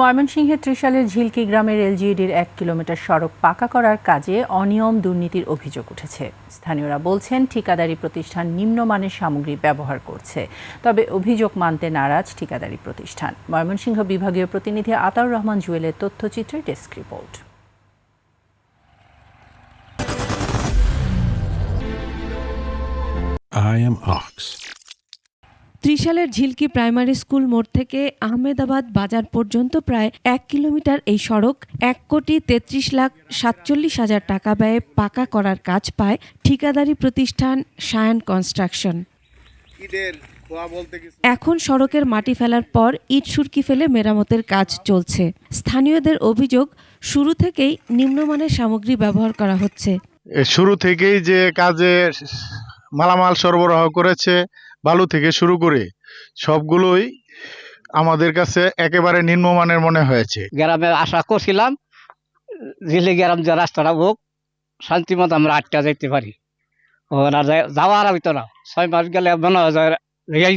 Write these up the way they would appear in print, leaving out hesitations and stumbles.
ময়মনসিংহের ত্রিশালের ঝিলকি গ্রামের এলজিইডির 1 কিলোমিটার সড়ক পাকা করার কাজে অনিয়ম দুর্নীতির অভিযোগ উঠেছে। স্থানীয়রা বলছেন ঠিকাদারি প্রতিষ্ঠান নিম্নমানের সামগ্রী ব্যবহার করছে, তবে অভিযোগ মানতে নারাজ ঠিকাদারি প্রতিষ্ঠান। ময়মনসিংহ বিভাগীয় প্রতিনিধি আতাউর রহমান জুয়েলের তথ্যচিত্রে desk report. I am Ox. ত্রিশালের ঝিলকি প্রাইমারি স্কুল মোড় থেকে আহমেদাবাদ বাজার পর্যন্ত প্রায় 1 কিলোমিটার এই সড়ক 1,33,47,000 টাকা ব্যয়ে পাকা করার কাজ পায় ঠিকাদারি প্রতিষ্ঠান সায়ান কনস্ট্রাকশন। এখন সড়কের মাটি ফেলার পর ইট সুরকি ফেলে মেরামতের কাজ চলছে। স্থানীয়দের অভিযোগ, শুরু থেকেই নিম্নমানের সামগ্রী ব্যবহার করা হচ্ছে। শুরু থেকেই যে কাজে মালামাল সরবরাহ করেছে, বালু থেকে শুরু করে সবগুলোই আমাদের কাছে একেবারে নিম্নমানের মনে হয়েছে। গ্রামে আশা করছিলাম ঝিলি গ্রাম যে রাস্তাটা হোক, শান্তিমতো আমরা আটটা যেতে পারি। যাওয়ার হইতো না, 6 মাস গেলে মনে হয়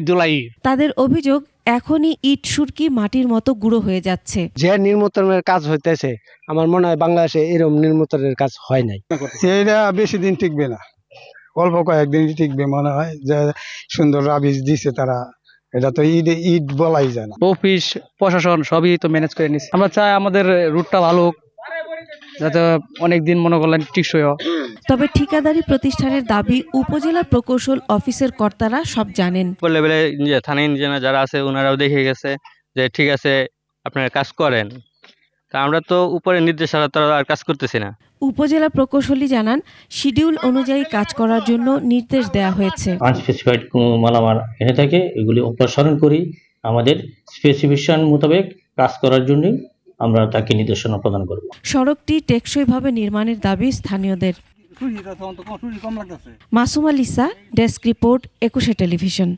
দুলাই। তাদের অভিযোগ, এখনই ইট সুরকি মাটির মতো গুঁড়ো হয়ে যাচ্ছে। যে নির্মূলনের কাজ হইতেছে, আমার মনে হয় বাংলাদেশে এরকম নির্মূলনের কাজ হয় নাই। এটা বেশি দিন টিকবে না, অল্প কয়েকদিন টিকবে মনে হয়। যে সুন্দর রাবিশ দিছে তারা, এটা তো ইট বলাই যায় না। অফিস প্রশাসন সবই তো ম্যানেজ করে নিচ্ছে। আমরা চাই আমাদের রুটটা ভালো হোক, যাতে অনেকদিন মনে করলেন টিকসই হোক। তবে ঠিকাদারি প্রতিষ্ঠানের দাবি, উপজেলা প্রকৌশল অফিসের কর্তারা সব জানেন। লেভেলে থানা ইঞ্জিনিয়ার যারা আছে ওনারাও দেখে গেছে যে ঠিক আছে আপনারা কাজ করেন, তা আমরা তো উপরে নির্দেশ ছাড়া আর কাজ করতেছি না। উপজেলা প্রকৌশলী জানান, শিডিউল অনুযায়ী কাজ করার জন্য নির্দেশ দেওয়া হয়েছে। আনস্পেসিফাইড মালামাল এনে থাকে, এগুলি অপসারণ করি আমাদের স্পেসিফিকেশন মোতাবেক কাজ করার জন্য আমরা তাকে নির্দেশনা প্রদান করব। সড়কটি টেকসইভাবে নির্মাণের দাবি স্থানীয়দের। Masuma Lisa, desk report, 21 television.